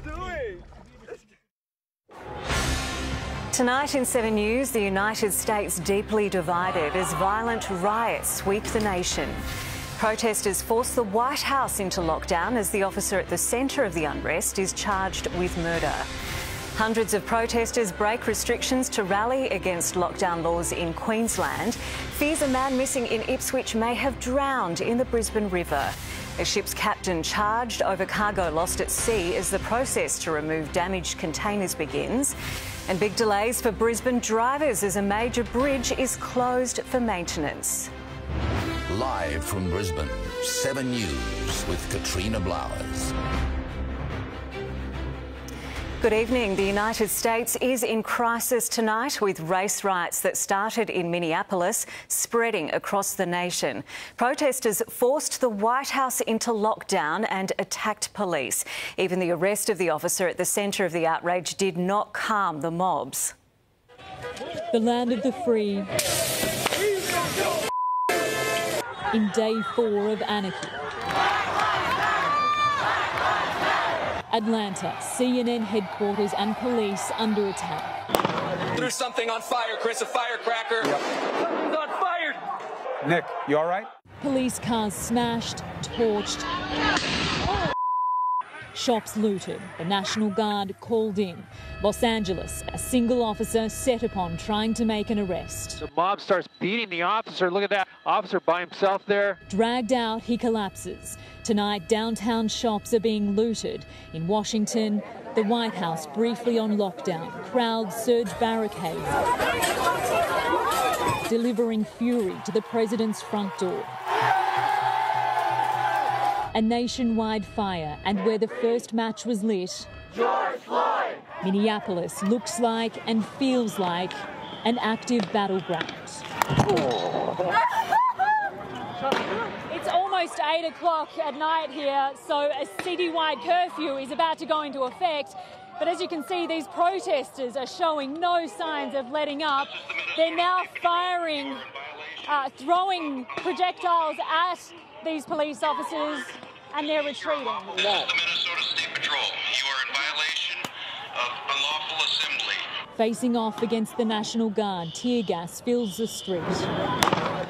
doing? Tonight in 7 News, the United States deeply divided as violent riots sweep the nation. Protesters force the White House into lockdown as the officer at the centre of the unrest is charged with murder. Hundreds of protesters break restrictions to rally against lockdown laws in Queensland. Fears a man missing in Ipswich may have drowned in the Brisbane River. A ship's captain charged over cargo lost at sea as the process to remove damaged containers begins. And big delays for Brisbane drivers as a major bridge is closed for maintenance. Live from Brisbane, 7 News with Katrina Blowers. Good evening. The United States is in crisis tonight with race riots that started in Minneapolis spreading across the nation. Protesters forced the White House into lockdown and attacked police. Even the arrest of the officer at the centre of the outrage did not calm the mobs. The land of the free. In day 4 of anarchy. Atlanta, CNN headquarters and police under attack. There's something on fire, Chris, a firecracker. Yep. Something's on fire. Nick, you all right? Police cars smashed, torched. Shops looted. The National Guard called in. Los Angeles, a single officer set upon trying to make an arrest. The mob starts beating the officer. Look at that officer by himself there. Dragged out, he collapses. Tonight, downtown shops are being looted. In Washington, the White House briefly on lockdown. Crowds surge barricades, delivering fury to the president's front door. A nationwide fire, and where the first match was lit, George Floyd! Minneapolis looks like and feels like an active battleground. It's almost 8 o'clock at night here, so a citywide curfew is about to go into effect. But as you can see, these protesters are showing no signs of letting up. They're now firing, throwing projectiles at these police officers, and they're retreating. Minnesota State Patrol, you are in violation of unlawful assembly. Facing off against the National Guard, tear gas fills the street.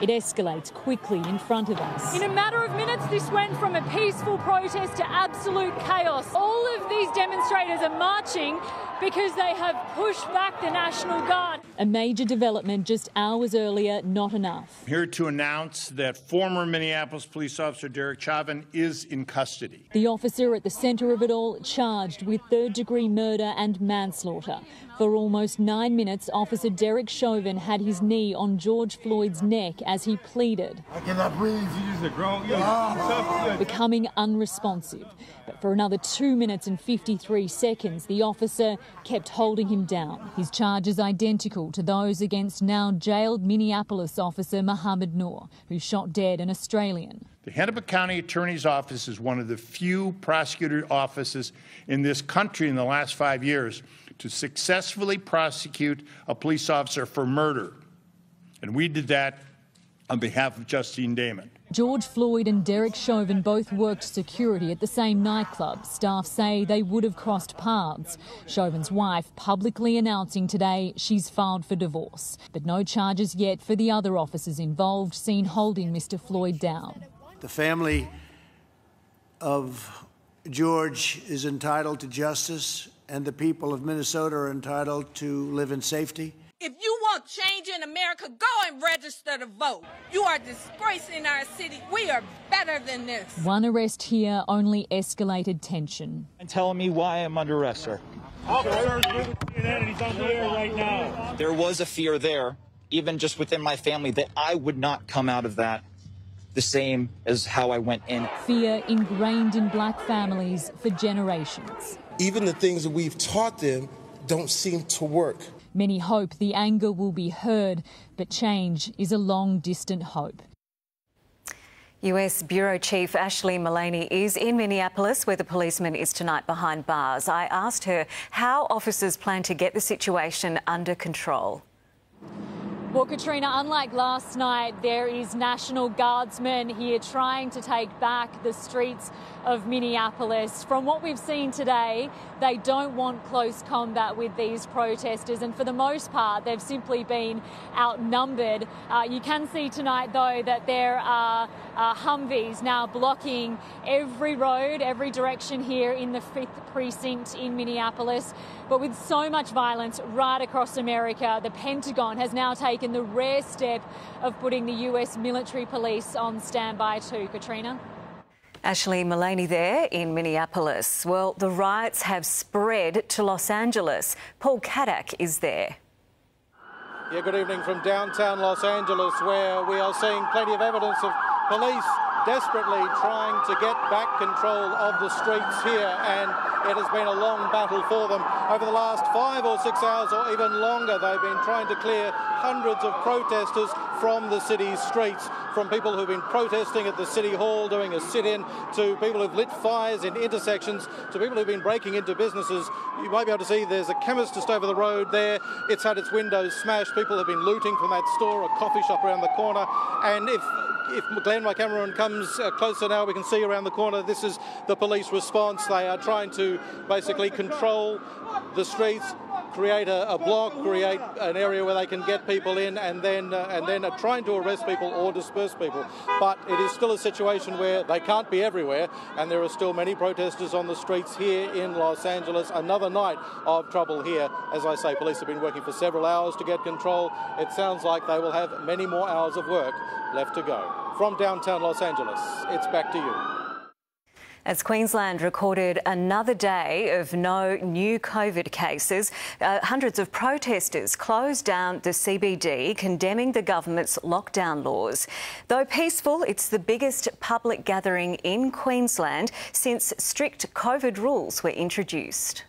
It escalates quickly in front of us. In a matter of minutes, this went from a peaceful protest to absolute chaos. All of these demonstrators are marching because they have pushed back the National Guard. A major development just hours earlier, not enough. I'm here to announce that former Minneapolis police officer Derek Chauvin is in custody. The officer at the centre of it all charged with third-degree murder and manslaughter. For almost 9 minutes, Officer Derek Chauvin had his knee on George Floyd's neck as he pleaded. I cannot breathe. You just a grown. Becoming unresponsive. But for another 2 minutes and 53 seconds, the officer kept holding him down. His charges identical to those against now jailed Minneapolis officer Mohammed Noor, who shot dead an Australian. The Hennepin County Attorney's Office is one of the few prosecutor offices in this country in the last 5 years to successfully prosecute a police officer for murder. And we did that on behalf of Justine Damon. George Floyd and Derek Chauvin both worked security at the same nightclub. Staff say they would have crossed paths. Chauvin's wife publicly announcing today she's filed for divorce. But no charges yet for the other officers involved seen holding Mr. Floyd down. The family of George is entitled to justice, and the people of Minnesota are entitled to live in safety. If you want change in America, go and register to vote. You are disgracing our city. We are better than this. One arrest here only escalated tension. And telling me why I'm under arrest, sir. There was a fear there, even just within my family, that I would not come out of that the same as how I went in. Fear ingrained in black families for generations. Even the things that we've taught them don't seem to work. Many hope the anger will be heard, but change is a long, distant hope. US Bureau Chief Ashley Mullaney is in Minneapolis, where the policeman is tonight behind bars. I asked her how officers plan to get the situation under control. Well, Katrina, unlike last night, there is National Guardsmen here trying to take back the streets of Minneapolis. From what we've seen today, they don't want close combat with these protesters, and for the most part, they've simply been outnumbered. You can see tonight, though, that there are Humvees now blocking every road, every direction here in the 5th precinct in Minneapolis. But with so much violence right across America, the Pentagon has now taken the rare step of putting the US military police on standby too. Katrina? Ashley Mullaney there in Minneapolis. Well, the riots have spread to Los Angeles. Paul Caddock is there. Yeah, good evening from downtown Los Angeles, where we are seeing plenty of evidence of police desperately trying to get back control of the streets here, and it has been a long battle for them. Over the last 5 or 6 hours or even longer, they've been trying to clear hundreds of protesters from the city's streets, from people who've been protesting at the City Hall doing a sit-in, to people who've lit fires in intersections, to people who've been breaking into businesses. You might be able to see there's a chemist just over the road there. It's had its windows smashed. People have been looting from that store, a coffee shop around the corner. And if Glenn, my cameraman, comes closer now, we can see around the corner, this is the police response. They are trying to basically control the streets, create a block, create an area where they can get people in, and then are trying to arrest people or disperse people. But it is still a situation where they can't be everywhere, and there are still many protesters on the streets here in Los Angeles. Another night of trouble here. As I say, police have been working for several hours to get control. It sounds like they will have many more hours of work left to go. From downtown Los Angeles, it's back to you. As Queensland recorded another day of no new COVID cases, hundreds of protesters closed down the CBD, condemning the government's lockdown laws. Though peaceful, it's the biggest public gathering in Queensland since strict COVID rules were introduced.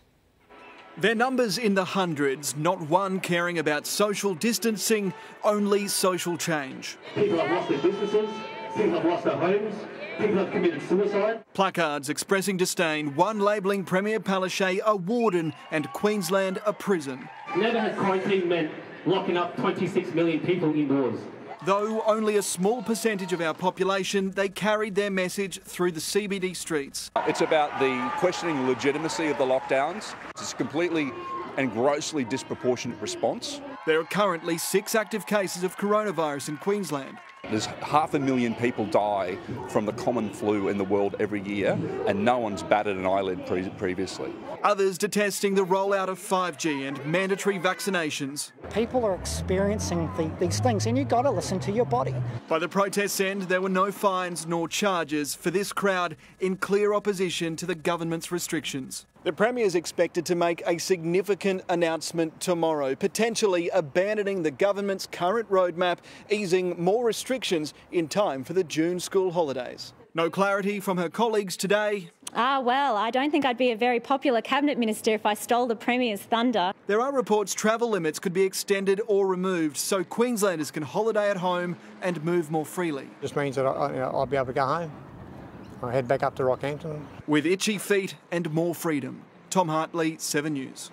Their numbers in the hundreds, not one caring about social distancing, only social change. People have lost their businesses, people have lost their homes, people have committed suicide. Placards expressing disdain, one labelling Premier Palaszczuk a warden and Queensland a prison. Never has quarantine meant locking up 26 million people indoors. Though only a small percentage of our population, they carried their message through the CBD streets. It's about the questioning legitimacy of the lockdowns. It's a completely and grossly disproportionate response. There are currently 6 active cases of coronavirus in Queensland. There's 500,000 people die from the common flu in the world every year, and no one's batted an eyelid previously. Others detesting the rollout of 5G and mandatory vaccinations. People are experiencing these things, and you've got to listen to your body. By the protest's end, there were no fines nor charges for this crowd in clear opposition to the government's restrictions. The Premier is expected to make a significant announcement tomorrow, potentially abandoning the government's current roadmap, easing more restrictions in time for the June school holidays. No clarity from her colleagues today. Well, I don't think I'd be a very popular cabinet minister if I stole the Premier's thunder. There are reports travel limits could be extended or removed so Queenslanders can holiday at home and move more freely. Just means that I'll be able to go home. I'll head back up to Rockhampton. With itchy feet and more freedom. Tom Hartley, 7 News.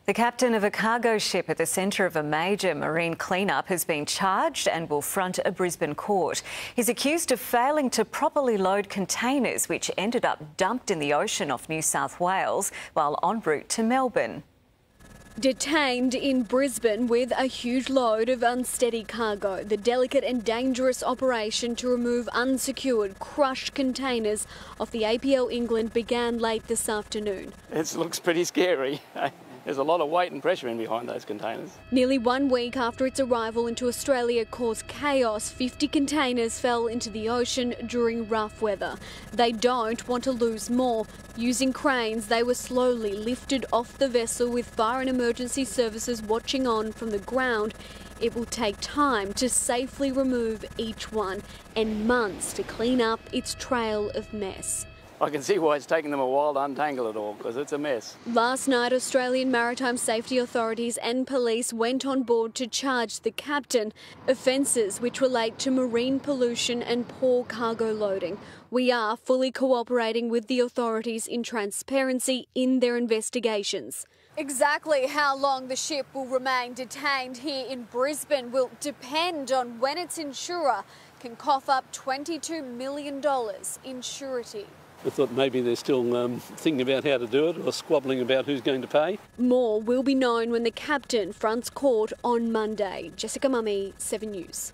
The captain of a cargo ship at the centre of a major marine clean-up has been charged and will front a Brisbane court. He's accused of failing to properly load containers which ended up dumped in the ocean off New South Wales while en route to Melbourne. Detained in Brisbane with a huge load of unsteady cargo, the delicate and dangerous operation to remove unsecured, crushed containers off the APL England began late this afternoon. It looks pretty scary. There's a lot of weight and pressure in behind those containers. Nearly 1 week after its arrival into Australia caused chaos, 50 containers fell into the ocean during rough weather. They don't want to lose more. Using cranes, they were slowly lifted off the vessel with fire and emergency services watching on from the ground. It will take time to safely remove each one and months to clean up its trail of mess. I can see why it's taken them a while to untangle it all, because it's a mess. Last night, Australian Maritime Safety Authorities and police went on board to charge the captain. Offences which relate to marine pollution and poor cargo loading. We are fully cooperating with the authorities in transparency in their investigations. Exactly how long the ship will remain detained here in Brisbane will depend on when its insurer can cough up $22 million in surety. I thought maybe they're still thinking about how to do it or squabbling about who's going to pay. More will be known when the captain fronts court on Monday. Jessica Mummy, 7 News.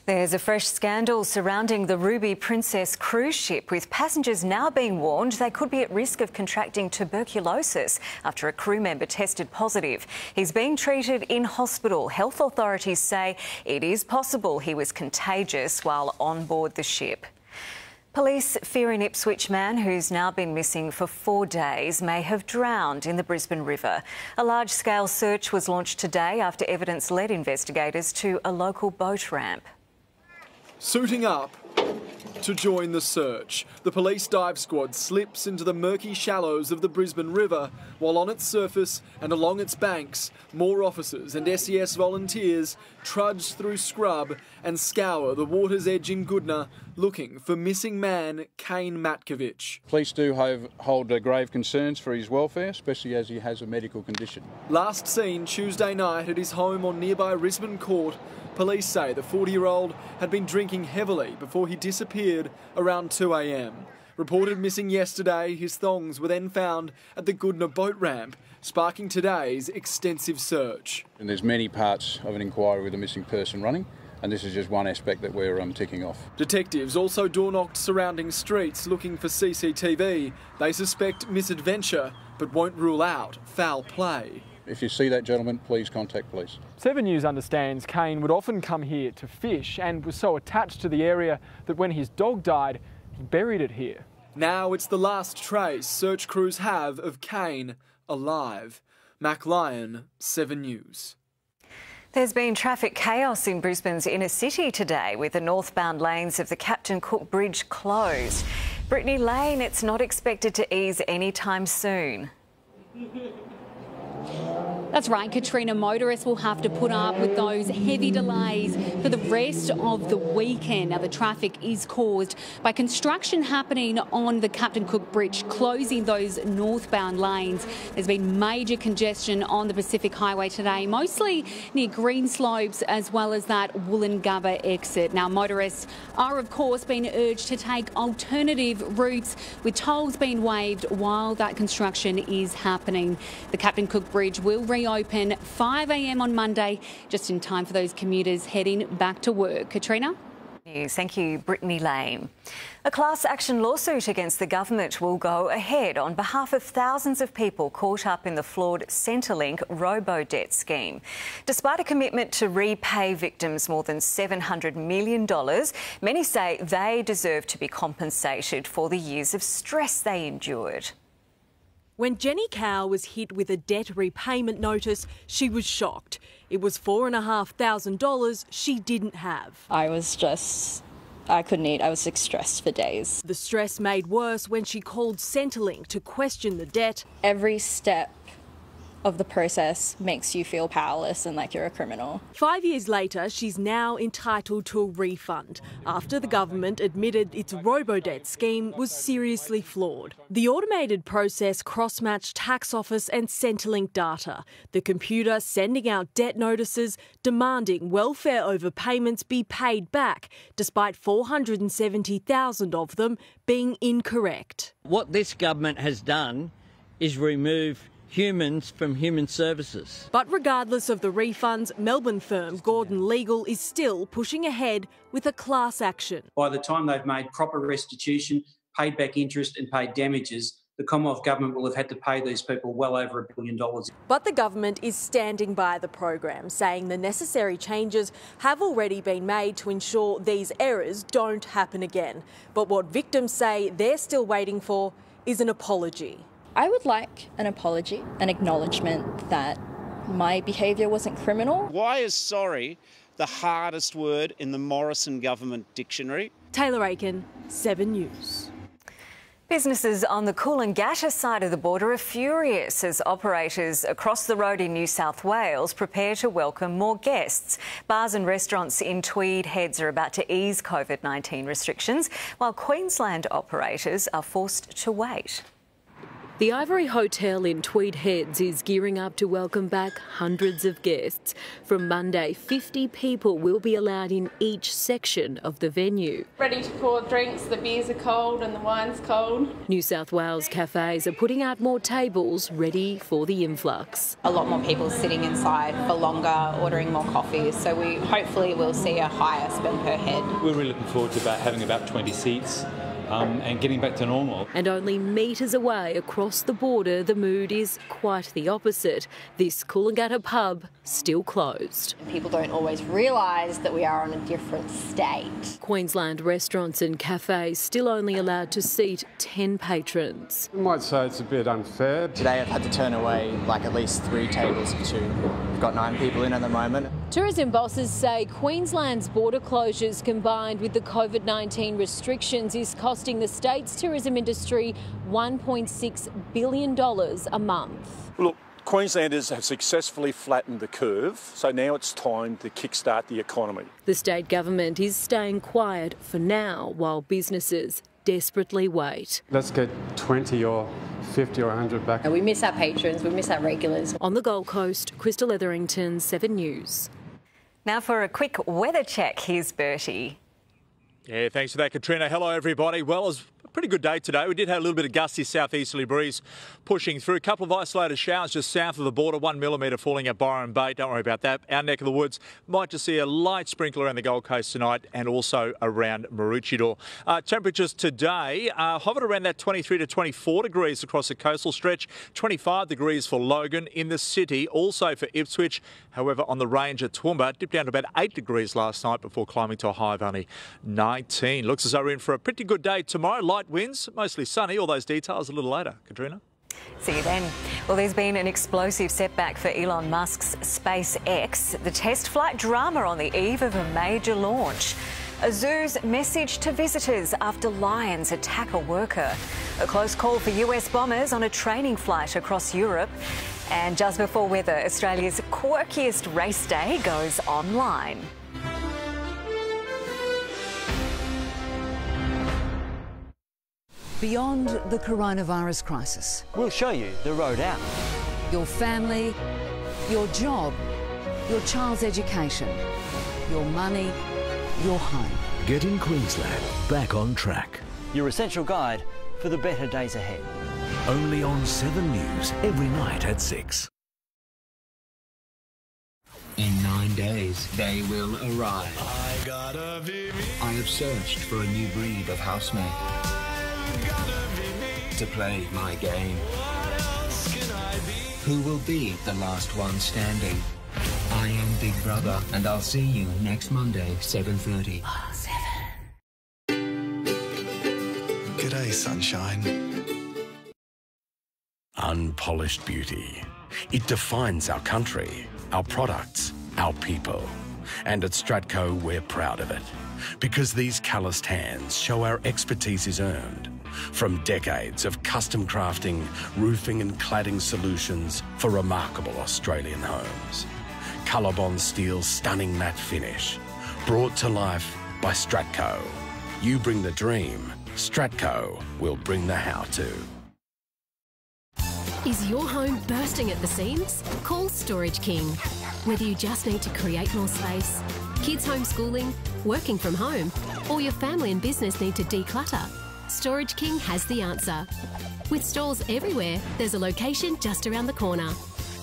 There's a fresh scandal surrounding the Ruby Princess cruise ship, with passengers now being warned they could be at risk of contracting tuberculosis after a crew member tested positive. He's being treated in hospital. Health authorities say it is possible he was contagious while on board the ship. Police fear an Ipswich man who's now been missing for 4 days may have drowned in the Brisbane River. A large-scale search was launched today after evidence led investigators to a local boat ramp. Suiting up to join the search, the police dive squad slips into the murky shallows of the Brisbane River, while on its surface and along its banks, more officers and SES volunteers trudge through scrub and scour the water's edge in Goodna, looking for missing man Kane Matkovich. Police do hold grave concerns for his welfare, especially as he has a medical condition. Last seen Tuesday night at his home on nearby Risbon Court, police say the 40-year-old had been drinking heavily before he disappeared around 2 a.m. Reported missing yesterday, his thongs were then found at the Goodna boat ramp, sparking today's extensive search. And there's many parts of an inquiry with a missing person running, and this is just one aspect that we're ticking off. Detectives also door-knocked surrounding streets looking for CCTV. They suspect misadventure, but won't rule out foul play. If you see that gentleman, please contact police. 7 News understands Kane would often come here to fish and was so attached to the area that when his dog died, he buried it here. Now it's the last trace search crews have of Kane alive. Mac Lyon, 7 News. There's been traffic chaos in Brisbane's inner city today, with the northbound lanes of the Captain Cook Bridge closed. Brittany Lane, it's not expected to ease anytime soon. That's right, Katrina. Motorists will have to put up with those heavy delays for the rest of the weekend. Now, the traffic is caused by construction happening on the Captain Cook Bridge, closing those northbound lanes. There's been major congestion on the Pacific Highway today, mostly near Greenslopes as well as that Wollongabba exit. Now, motorists are, of course, being urged to take alternative routes, with tolls being waived while that construction is happening. The Captain Cook Bridge will reopen 5 a.m. on Monday, just in time for those commuters heading back to work. Katrina? Thank you, Brittany Lane. A class action lawsuit against the government will go ahead on behalf of thousands of people caught up in the flawed Centrelink robo-debt scheme. Despite a commitment to repay victims more than $700 million, many say they deserve to be compensated for the years of stress they endured. When Jenny Cow was hit with a debt repayment notice, she was shocked. It was $4,500 she didn't have. I couldn't eat. I was stressed for days. The stress made worse when she called Centrelink to question the debt. Every step of the process makes you feel powerless and like you're a criminal. 5 years later, she's now entitled to a refund after the government admitted its robo-debt scheme was seriously flawed. The automated process cross-matched tax office and Centrelink data, the computer sending out debt notices demanding welfare overpayments be paid back, despite 470,000 of them being incorrect. What this government has done is remove humans from human services. But regardless of the refunds, Melbourne firm Gordon Legal is still pushing ahead with a class action. By the time they've made proper restitution, paid back interest and paid damages, the Commonwealth Government will have had to pay these people well over $1 billion. But the government is standing by the program, saying the necessary changes have already been made to ensure these errors don't happen again. But what victims say they're still waiting for is an apology. I would like an apology, an acknowledgement that my behaviour wasn't criminal. Why is sorry the hardest word in the Morrison government dictionary? Taylor Aiken, 7 News. Businesses on the Coolangatta side of the border are furious as operators across the road in New South Wales prepare to welcome more guests. Bars and restaurants in Tweed Heads are about to ease COVID-19 restrictions, while Queensland operators are forced to wait. The Ivory Hotel in Tweed Heads is gearing up to welcome back hundreds of guests. From Monday, 50 people will be allowed in each section of the venue. Ready to pour drinks, the beers are cold and the wine's cold. New South Wales cafes are putting out more tables ready for the influx. A lot more people sitting inside for longer, ordering more coffees, so we hopefully will see a higher spend per head. We're really looking forward to having about 20 seats. And getting back to normal. And only metres away across the border, the mood is quite the opposite. This Coolangatta pub still closed. People don't always realise that we are on a different state. Queensland restaurants and cafes still only allowed to seat 10 patrons. I might say it's a bit unfair. Today I've had to turn away at least 3 tables of 2. We've got 9 people in at the moment. Tourism bosses say Queensland's border closures combined with the COVID-19 restrictions is costing the state's tourism industry $1.6 billion a month. Look, Queenslanders have successfully flattened the curve, so now it's time to kickstart the economy. The state government is staying quiet for now while businesses desperately wait. Let's get 20 or 50 or 100 back. We miss our patrons, we miss our regulars. On the Gold Coast, Crystal Etherington, 7 News. Now for a quick weather check, here's Bertie. Yeah, thanks for that, Katrina. Hello, everybody. Well, it was a pretty good day today. We did have a little bit of gusty southeasterly breeze pushing through. A couple of isolated showers just south of the border, 1 millimetre falling at Byron Bay. Don't worry about that. Our neck of the woods might just see a light sprinkle around the Gold Coast tonight and also around Maroochydore. Temperatures today hovered around that 23 to 24 degrees across the coastal stretch, 25 degrees for Logan in the city, also for Ipswich. However, on the range at Toowoomba, dipped down to about 8 degrees last night before climbing to a high of only 19. Looks as though we're in for a pretty good day tomorrow. Light winds, mostly sunny. All those details a little later. Katrina? See you then. Well, there's been an explosive setback for Elon Musk's SpaceX. The test flight drama on the eve of a major launch. A zoo's message to visitors after lions attack a worker. A close call for US bombers on a training flight across Europe. And just before weather, Australia's quirkiest race day goes online. Beyond the coronavirus crisis. We'll show you the road out. Your family, your job, your child's education, your money, your home. Getting Queensland back on track. Your essential guide for the better days ahead. Only on 7 News every night at 6. In 9 days, they will arrive. I have searched for a new breed of housemate to play my game. Who will be the last one standing? I am Big Brother, and I'll see you next Monday, 7:30. G'day, sunshine. Unpolished beauty. It defines our country, our products, our people. And at Stratco, we're proud of it. Because these calloused hands show our expertise is earned. From decades of custom crafting, roofing and cladding solutions for remarkable Australian homes. Colorbond Steel's stunning matte finish. Brought to life by Stratco. You bring the dream, Stratco will bring the how-to. Is your home bursting at the seams? Call Storage King. Whether you just need to create more space, kids homeschooling, working from home, or your family and business need to declutter, Storage King has the answer. With stores everywhere, there's a location just around the corner.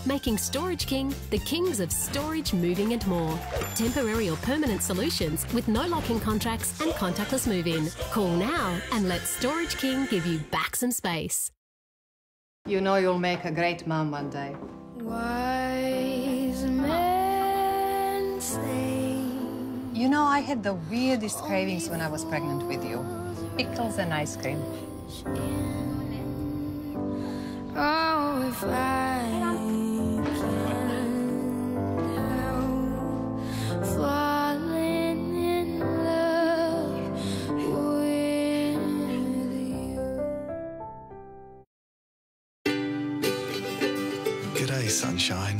Making Storage King the kings of storage, moving and more. Temporary or permanent solutions with no lock-in contracts and contactless move-in. Call now and let Storage King give you back some space. You know you'll make a great mom one day. Wise men say. You know, I had the weirdest cravings when I was pregnant with you. Pickles and ice cream. Oh, if I can falling in love with you. G'day, sunshine.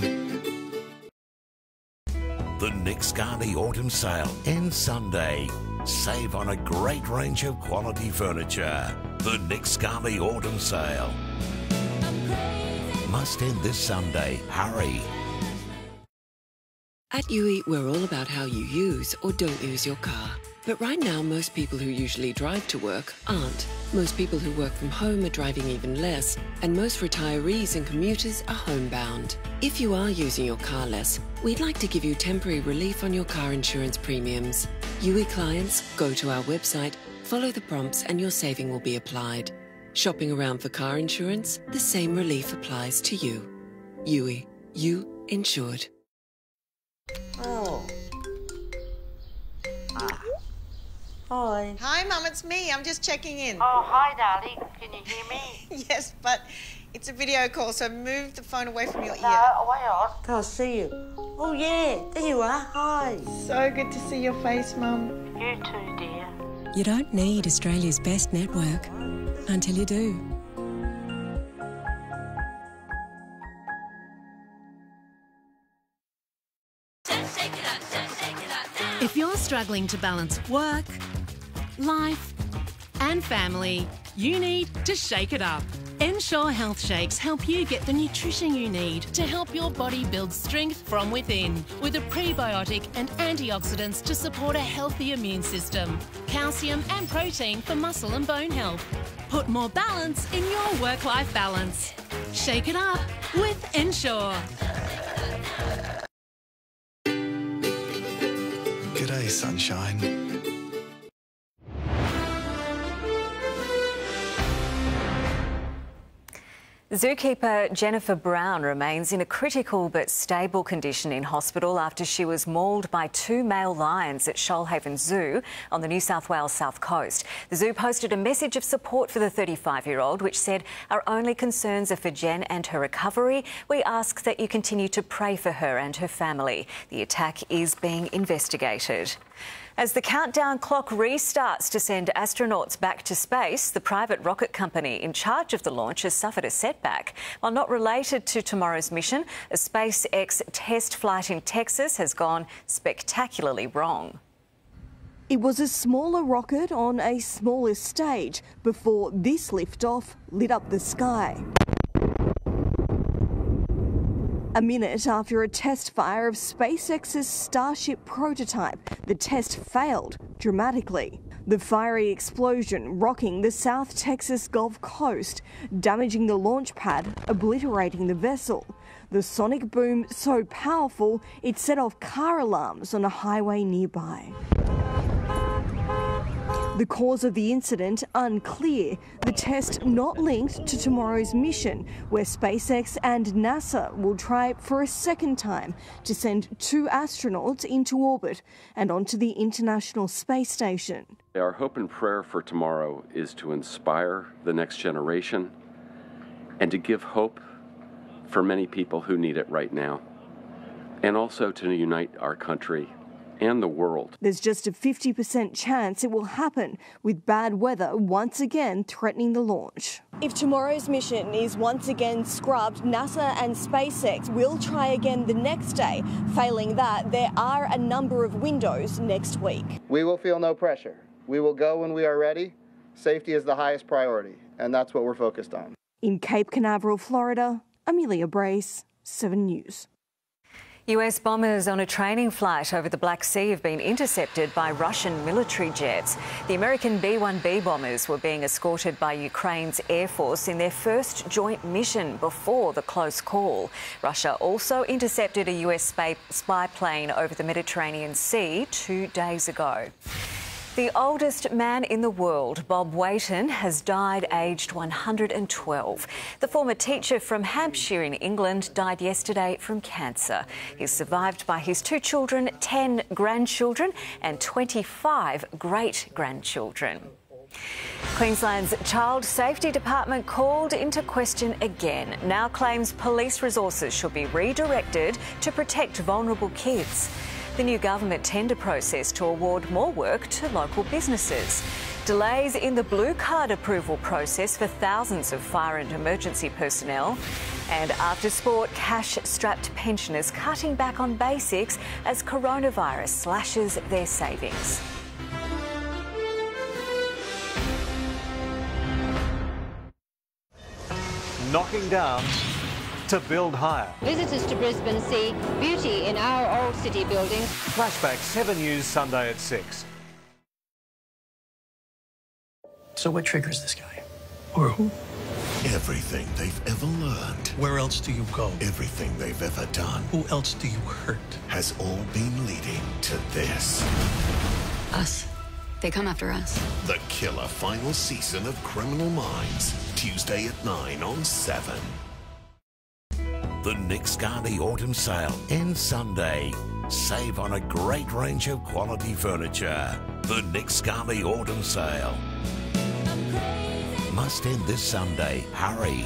The Nick Scarley Autumn Sale ends Sunday. Save on a great range of quality furniture. The Nick Scarley Autumn Sale. must end this Sunday. Hurry. At UE, we're all about how you use or don't use your car. But right now, most people who usually drive to work aren't. Most people who work from home are driving even less, and most retirees and commuters are homebound. If you are using your car less, we'd like to give you temporary relief on your car insurance premiums. UE clients, go to our website, follow the prompts, and your saving will be applied. Shopping around for car insurance? The same relief applies to you. UE, you insured. Oh. Hi. Hi, Mum, it's me. I'm just checking in. Oh, hi, darling. Can you hear me? Yes, but it's a video call, so move the phone away from your ear. No, away on. Can't see you. Oh, yeah. There you are. Hi. So good to see your face, Mum. You too, dear. You don't need Australia's best network until you do. If you're struggling to balance work, life and family, you need to shake it up. Ensure Health Shakes help you get the nutrition you need to help your body build strength from within, with a prebiotic and antioxidants to support a healthy immune system, calcium and protein for muscle and bone health. Put more balance in your work-life balance. Shake it up with Ensure. G'day, sunshine. Zookeeper Jennifer Brown remains in a critical but stable condition in hospital after she was mauled by 2 male lions at Shoalhaven Zoo on the New South Wales South Coast. The zoo posted a message of support for the 35-year-old, which said, "Our only concerns are for Jen and her recovery. We ask that you continue to pray for her and her family. The attack is being investigated." As the countdown clock restarts to send astronauts back to space, the private rocket company in charge of the launch has suffered a setback. While not related to tomorrow's mission, a SpaceX test flight in Texas has gone spectacularly wrong. It was a smaller rocket on a smaller stage before this liftoff lit up the sky. A minute after a test fire of SpaceX's Starship prototype, the test failed dramatically. The fiery explosion rocking the South Texas Gulf Coast, damaging the launch pad, obliterating the vessel. The sonic boom so powerful it set off car alarms on a highway nearby. The cause of the incident unclear, the test not linked to tomorrow's mission, where SpaceX and NASA will try for a second time to send 2 astronauts into orbit and onto the International Space Station. Our hope and prayer for tomorrow is to inspire the next generation and to give hope for many people who need it right now, and also to unite our country and the world. There's just a 50% chance it will happen, with bad weather once again threatening the launch. If tomorrow's mission is once again scrubbed, NASA and SpaceX will try again the next day. Failing that, there are a number of windows next week. We will feel no pressure. We will go when we are ready. Safety is the highest priority, and that's what we're focused on. In Cape Canaveral, Florida, Amelia Brace, 7 News. US bombers on a training flight over the Black Sea have been intercepted by Russian military jets. The American B-1B bombers were being escorted by Ukraine's Air Force in their first joint mission before the close call. Russia also intercepted a US spy plane over the Mediterranean Sea 2 days ago. The oldest man in the world, Bob Wayton, has died aged 112. The former teacher from Hampshire in England died yesterday from cancer. He's survived by his 2 children, 10 grandchildren and 25 great-grandchildren. Queensland's Child Safety Department called into question again, now claims police resources should be redirected to protect vulnerable kids. The new government tender process to award more work to local businesses. Delays in the blue card approval process for thousands of fire and emergency personnel. And after sport, cash-strapped pensioners cutting back on basics as coronavirus slashes their savings. Knocking down to build higher. Visitors to Brisbane see beauty in our old city buildings. Flashback 7 News Sunday at 6. So what triggers this guy? Or who? Everything they've ever learned. Where else do you go? Everything they've ever done. Who else do you hurt? Has all been leading to this. Us. They come after us. The killer final season of Criminal Minds. Tuesday at 9 on 7. The Nick Scardy Autumn Sale ends Sunday. Save on a great range of quality furniture. The Nick Scardy Autumn Sale. Must end this Sunday. Hurry.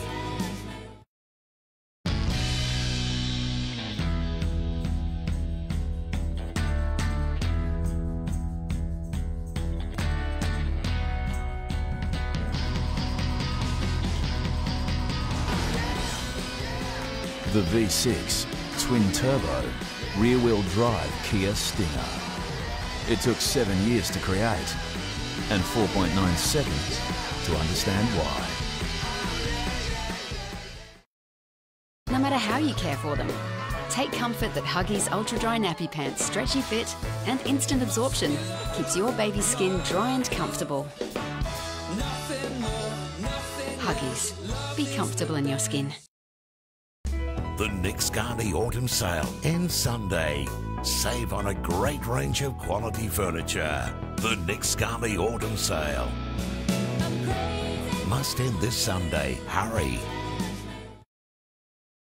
The V6 twin-turbo rear-wheel drive Kia Stinger. It took 7 years to create and 4.9 seconds to understand why. No matter how you care for them, take comfort that Huggies Ultra Dry Nappy Pants stretchy fit and instant absorption keeps your baby's skin dry and comfortable. Huggies. Be comfortable in your skin. The Nick Scardy Autumn Sale ends Sunday. Save on a great range of quality furniture. The Nick Scardy Autumn Sale. Must end this Sunday. Hurry.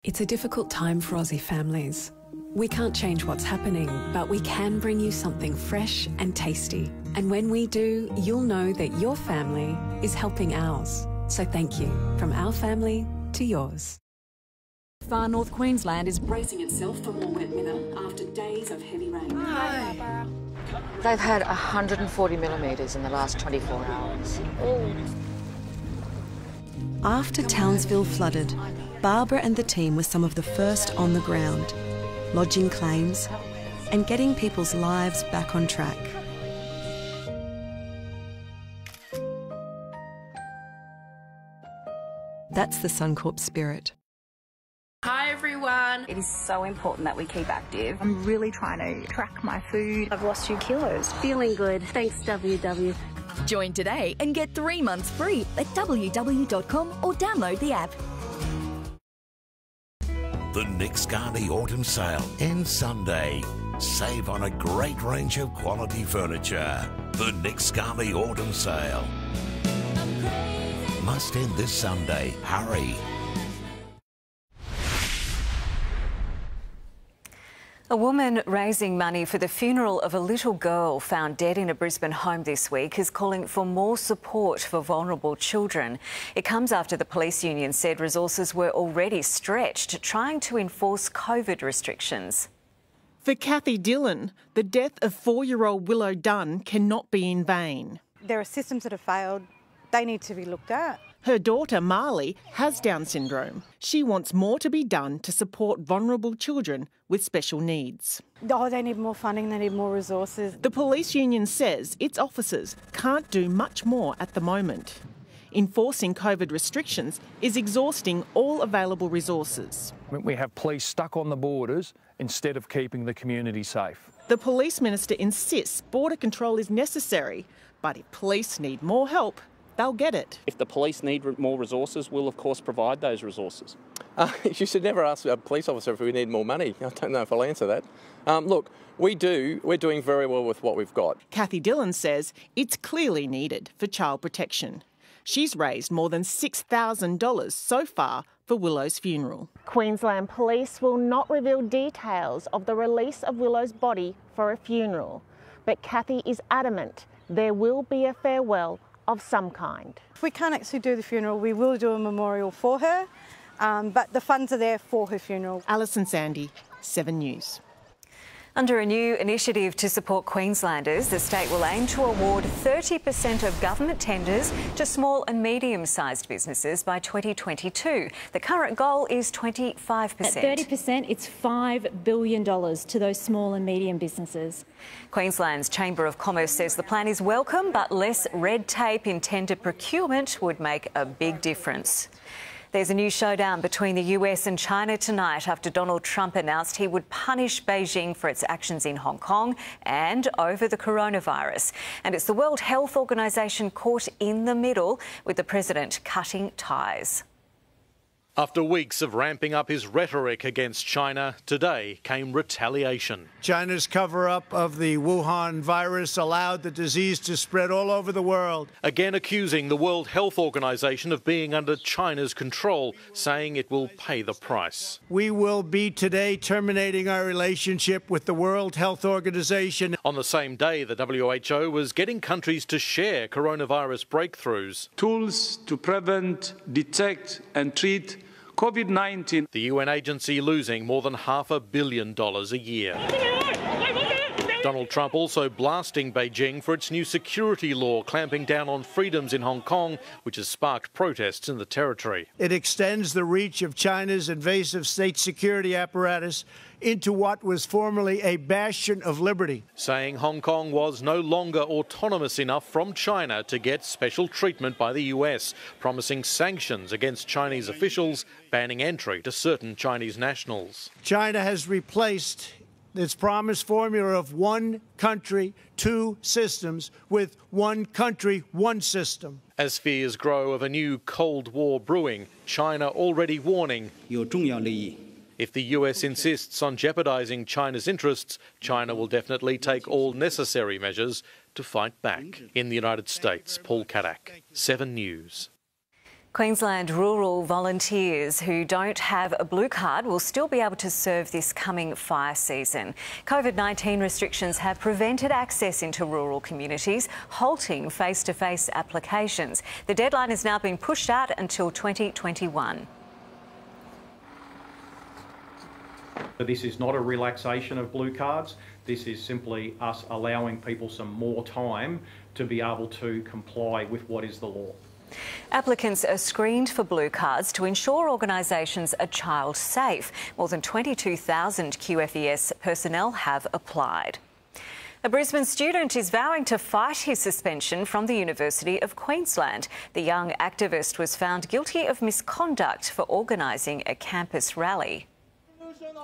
It's a difficult time for Aussie families. We can't change what's happening, but we can bring you something fresh and tasty. And when we do, you'll know that your family is helping ours. So thank you, from our family to yours. Far North Queensland is bracing itself for more wet weather after days of heavy rain. Hi. They've had 140 millimetres in the last 24 hours. After Townsville flooded, Barbara and the team were some of the first on the ground, lodging claims and getting people's lives back on track. That's the Suncorp spirit. Hi everyone. It is so important that we keep active. I'm really trying to track my food. I've lost 2 kilos. Feeling good. Thanks, WW. Join today and get 3 months free at www.com or download the app. The Nick Scardy Autumn Sale ends Sunday. Save on a great range of quality furniture. The Nick Scardy Autumn Sale. Must end this Sunday. Hurry. A woman raising money for the funeral of a little girl found dead in a Brisbane home this week is calling for more support for vulnerable children. It comes after the police union said resources were already stretched trying to enforce COVID restrictions. For Kathy Dillon, the death of 4-year-old Willow Dunn cannot be in vain. There are systems that have failed. They need to be looked at. Her daughter, Marley, has Down syndrome. She wants more to be done to support vulnerable children with special needs. Oh, they need more funding, they need more resources. The police union says its officers can't do much more at the moment. Enforcing COVID restrictions is exhausting all available resources. We have police stuck on the borders instead of keeping the community safe. The police minister insists border control is necessary, but if police need more help, they'll get it. If the police need more resources, we'll of course provide those resources. You should never ask a police officer if we need more money. I don't know if I'll answer that. Look, we're doing very well with what we've got. Kathy Dillon says it's clearly needed for child protection. She's raised more than $6,000 so far for Willow's funeral. Queensland Police will not reveal details of the release of Willow's body for a funeral, but Kathy is adamant there will be a farewell of some kind. If we can't actually do the funeral, we will do a memorial for her, but the funds are there for her funeral. Alison Sandy, 7 News. Under a new initiative to support Queenslanders, the state will aim to award 30% of government tenders to small and medium-sized businesses by 2022. The current goal is 25%. At 30%, it's $5 billion to those small and medium businesses. Queensland's Chamber of Commerce says the plan is welcome, but less red tape in tender procurement would make a big difference. There's a new showdown between the US and China tonight after Donald Trump announced he would punish Beijing for its actions in Hong Kong and over the coronavirus. And it's the World Health Organization caught in the middle, with the president cutting ties. After weeks of ramping up his rhetoric against China, today came retaliation. China's cover-up of the Wuhan virus allowed the disease to spread all over the world. Again accusing the World Health Organization of being under China's control, saying it will pay the price. We will be today terminating our relationship with the World Health Organization. On the same day, the WHO was getting countries to share coronavirus breakthroughs. Tools to prevent, detect and treat COVID-19. The UN agency losing more than $500 million a year. Donald Trump also blasting Beijing for its new security law, clamping down on freedoms in Hong Kong, which has sparked protests in the territory. It extends the reach of China's invasive state security apparatus into what was formerly a bastion of liberty. Saying Hong Kong was no longer autonomous enough from China to get special treatment by the US, promising sanctions against Chinese officials, banning entry to certain Chinese nationals. China has replaced its promised formula of one country, two systems with one country, one system. As fears grow of a new Cold War brewing, China already warning if the US insists on jeopardising China's interests, China will definitely take all necessary measures to fight back. In the United States, Paul Kadak, 7 News. Queensland rural volunteers who don't have a blue card will still be able to serve this coming fire season. COVID-19 restrictions have prevented access into rural communities, halting face-to-face applications. The deadline has now been pushed out until 2021. This is not a relaxation of blue cards. This is simply us allowing people some more time to be able to comply with what is the law. Applicants are screened for blue cards to ensure organisations are child safe. More than 22,000 QFES personnel have applied. A Brisbane student is vowing to fight his suspension from the University of Queensland. The young activist was found guilty of misconduct for organising a campus rally.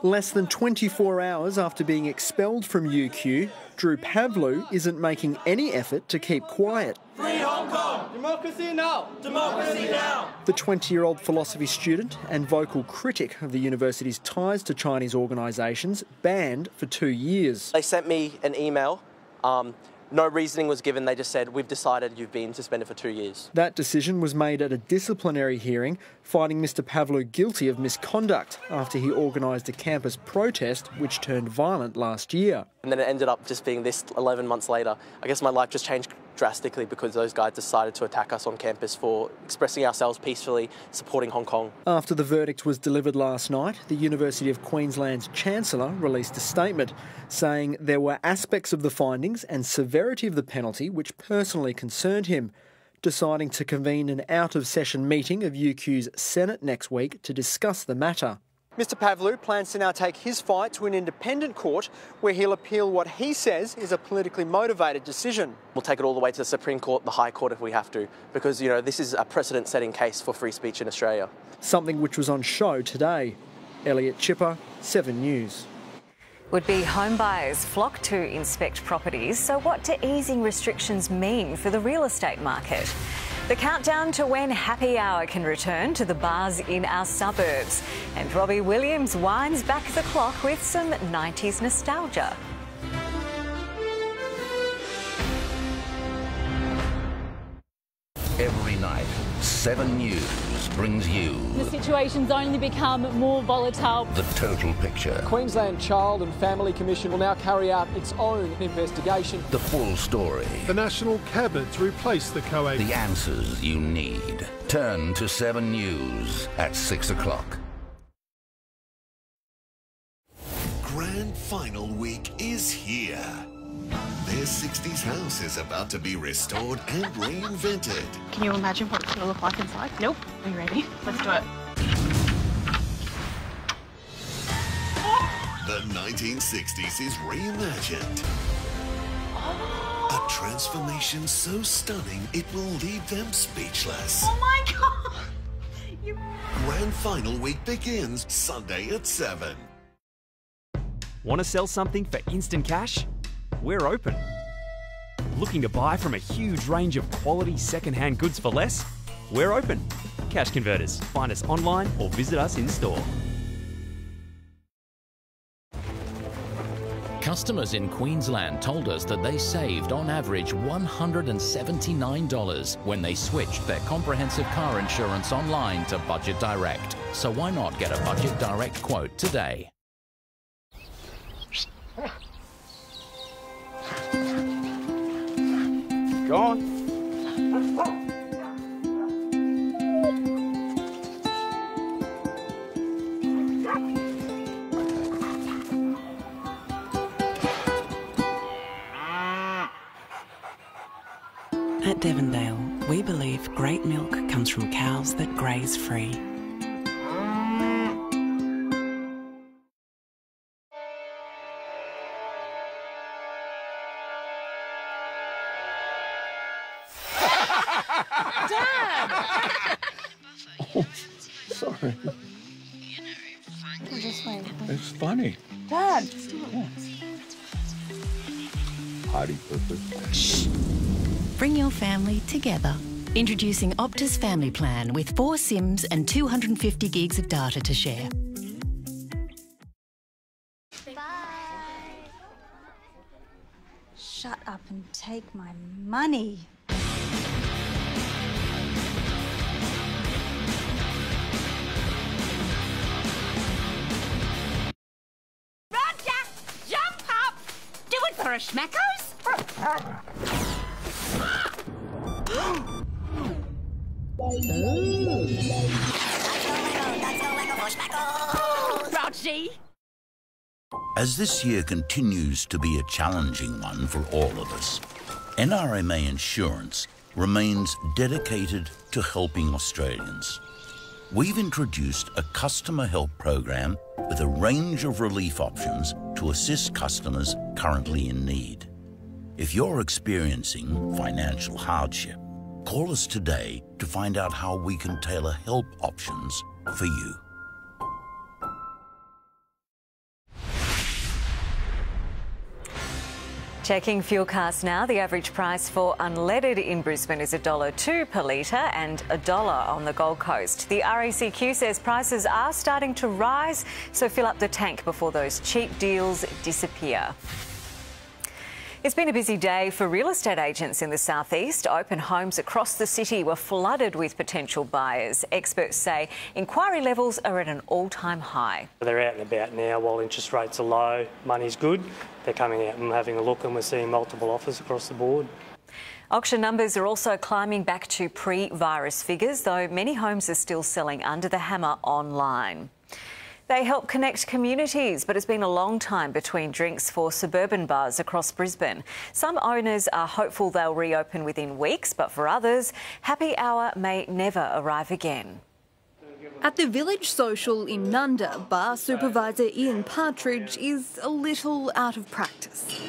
Less than 24 hours after being expelled from UQ, Drew Pavlou isn't making any effort to keep quiet. Free Hong Kong! Democracy now! Democracy now! The 20-year-old philosophy student and vocal critic of the university's ties to Chinese organisations banned for 2 years. They sent me an email. No reasoning was given. They just said, we've decided you've been suspended for 2 years. That decision was made at a disciplinary hearing, finding Mr Pavlou guilty of misconduct after he organised a campus protest which turned violent last year. And then it ended up just being this 11 months later. I guess my life just changed drastically because those guys decided to attack us on campus for expressing ourselves peacefully, supporting Hong Kong. After the verdict was delivered last night, the University of Queensland's Chancellor released a statement saying there were aspects of the findings and severity of the penalty which personally concerned him, deciding to convene an out-of-session meeting of UQ's Senate next week to discuss the matter. Mr Pavlou plans to now take his fight to an independent court where he'll appeal what he says is a politically motivated decision. We'll take it all the way to the Supreme Court, the High Court if we have to, because, you know, this is a precedent-setting case for free speech in Australia. Something which was on show today. Elliot Chipper, 7 News. Would-be homebuyers flock to inspect properties, so what do easing restrictions mean for the real estate market? The countdown to when happy hour can return to the bars in our suburbs. And Robbie Williams winds back the clock with some 90s nostalgia. Every night, 7 News brings you the situation's only become more volatile. The total picture. Queensland Child and Family Commission will now carry out its own investigation. The full story. The National Cabinet's replaced the COAG. The answers you need. Turn to 7 News at 6 o'clock. Grand Final Week is here. Their 60s house is about to be restored and reinvented. Can you imagine what it's going to look like inside? Nope. Are you ready? Let's do it. The 1960s is reimagined. A transformation so stunning it will leave them speechless. Oh my God! Grand Final week begins Sunday at 7. Want to sell something for instant cash? We're open. Looking to buy from a huge range of quality second-hand goods for less? We're open. Cash Converters. Find us online or visit us in store. Customers in Queensland told us that they saved on average $179 when they switched their comprehensive car insurance online to Budget Direct. So why not get a Budget Direct quote today? Go on. At Devondale, we believe great milk comes from cows that graze free. Dad! Oh, sorry. It's funny. Dad! Party purpose. Shh. Bring your family together. Introducing Optus Family Plan with 4 SIMs and 250 gigs of data to share. Shut up and take my money. Roger! Jump up! Do it for a schmackos! Rogie! As this year continues to be a challenging one for all of us, NRMA Insurance remains dedicated to helping Australians. We've introduced a customer help program with a range of relief options to assist customers currently in need. If you're experiencing financial hardship, call us today to find out how we can tailor help options for you. Checking fuel costs now. The average price for unleaded in Brisbane is $1.02 per litre and $1 on the Gold Coast. The RACQ says prices are starting to rise, so fill up the tank before those cheap deals disappear. It's been a busy day for real estate agents in the southeast. Open homes across the city were flooded with potential buyers. Experts say inquiry levels are at an all-time high. They're out and about now while interest rates are low, money's good. They're coming out and having a look, and we're seeing multiple offers across the board. Auction numbers are also climbing back to pre-virus figures, though many homes are still selling under the hammer online. They help connect communities, but it's been a long time between drinks for suburban bars across Brisbane. Some owners are hopeful they'll reopen within weeks, but for others, happy hour may never arrive again. At the Village Social in Nunda, bar supervisor Ian Partridge is a little out of practice.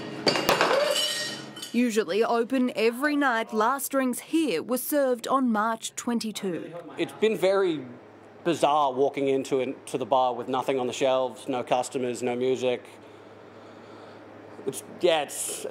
Usually open every night, last drinks here were served on March 22. It's been very bizarre walking into the bar with nothing on the shelves, no customers, no music. It's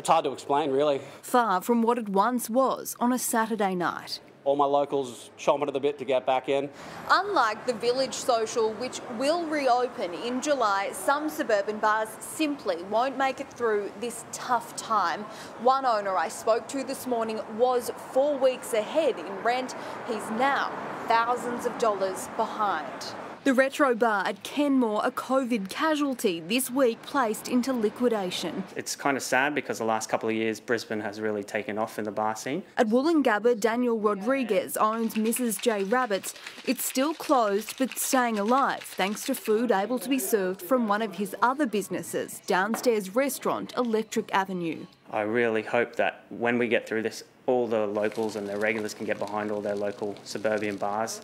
hard to explain, really. Far from what it once was on a Saturday night. All my locals chomping at the bit to get back in. Unlike the Village Social, which will reopen in July, some suburban bars simply won't make it through this tough time. One owner I spoke to this morning was 4 weeks ahead in rent. He's now thousands of dollars behind. The Retro Bar at Kenmore, a COVID casualty, this week placed into liquidation. It's kind of sad because the last couple of years Brisbane has really taken off in the bar scene. At Wollongabba, Daniel Rodriguez owns Mrs. J Rabbits. It's still closed but staying alive thanks to food able to be served from one of his other businesses, downstairs restaurant Electric Avenue. I really hope that when we get through this, all the locals and their regulars can get behind all their local suburban bars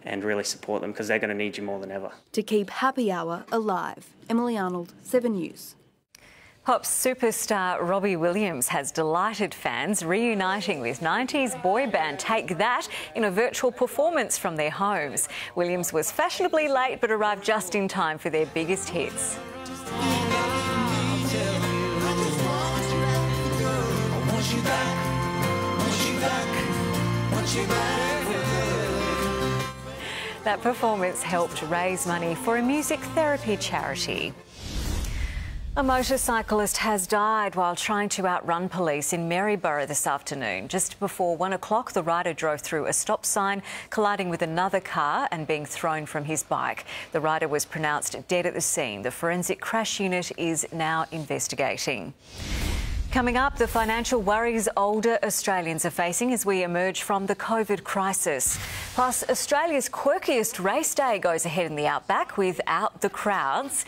and really support them, because they're going to need you more than ever. To keep happy hour alive. Emily Arnold, 7 News. Pop superstar Robbie Williams has delighted fans reuniting with 90s boy band Take That in a virtual performance from their homes. Williams was fashionably late but arrived just in time for their biggest hits. That performance helped raise money for a music therapy charity. A motorcyclist has died while trying to outrun police in Maryborough this afternoon. Just before 1 o'clock, the rider drove through a stop sign, colliding with another car and being thrown from his bike. The rider was pronounced dead at the scene. The forensic crash unit is now investigating. Coming up, the financial worries older Australians are facing as we emerge from the COVID crisis. Plus, Australia's quirkiest race day goes ahead in the outback without the crowds.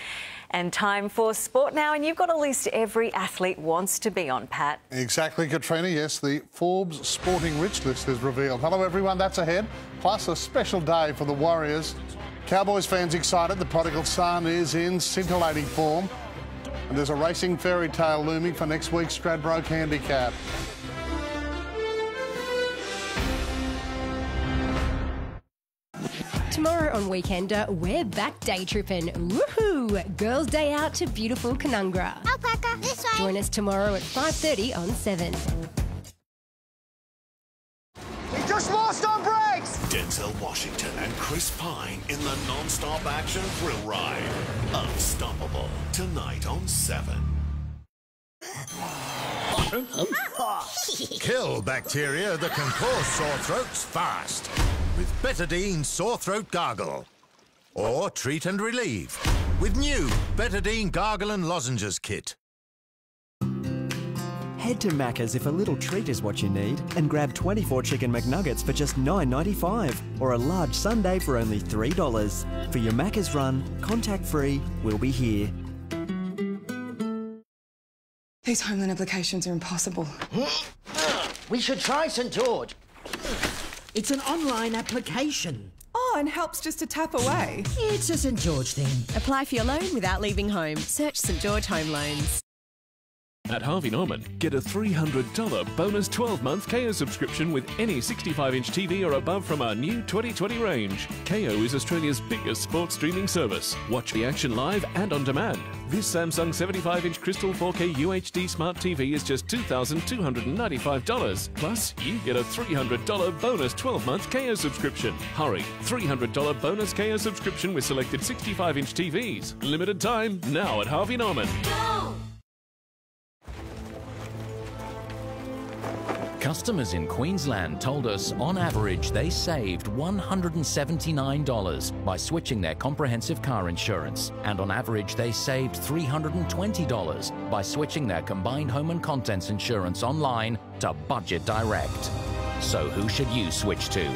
And time for sport now, and you've got a list every athlete wants to be on, Pat. Exactly, Katrina. Yes, the Forbes Sporting Rich List is revealed. Hello, everyone. That's ahead. Plus, a special day for the Warriors. Cowboys fans excited. The prodigal son is in scintillating form. And there's a racing fairy tale looming for next week's Stradbroke Handicap. Tomorrow on Weekender, we're back day tripping. Woohoo! Girls' day out to beautiful Canungra. Alpaca, this way. Join us tomorrow at 5:30 on 7. We just lost our brakes! Denzel Washington and Chris Pine in the non-stop action thrill ride. Unstoppable. Tonight on 7. Kill bacteria that can cause sore throats fast with Betadine Sore Throat Gargle. Or treat and relieve with new Betadine Gargle and Lozenges Kit. Head to Macca's if a little treat is what you need and grab 24 chicken McNuggets for just $9.95 or a large sundae for only $3. For your Macca's run, contact-free, we'll be here. These home loan applications are impossible. We should try St George. It's an online application. Oh, and helps just to tap away. It's a St George thing. Apply for your loan without leaving home. Search St George Home Loans. At Harvey Norman, get a $300 bonus 12-month Kayo subscription with any 65-inch TV or above from our new 2020 range. Kayo is Australia's biggest sports streaming service. Watch the action live and on demand. This Samsung 75-inch Crystal 4K UHD Smart TV is just $2,295. Plus, you get a $300 bonus 12-month Kayo subscription. Hurry! $300 bonus Kayo subscription with selected 65-inch TVs. Limited time, now at Harvey Norman. Go! Customers in Queensland told us on average they saved $179 by switching their comprehensive car insurance, and on average they saved $320 by switching their combined home and contents insurance online to Budget Direct. So who should you switch to?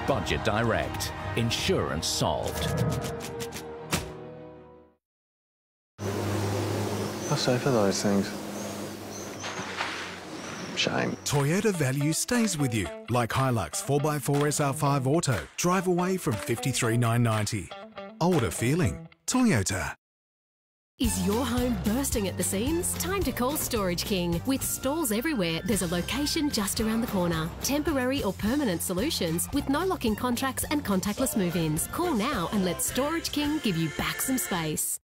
Budget Direct. Insurance solved. How safe are those things? Shame. Toyota value stays with you, like Hilux 4x4 SR5 Auto. Drive away from $53,990. Older feeling. Toyota. Is your home bursting at the seams? Time to call Storage King. With stalls everywhere, there's a location just around the corner. Temporary or permanent solutions with no lock-in contracts and contactless move-ins. Call now and let Storage King give you back some space.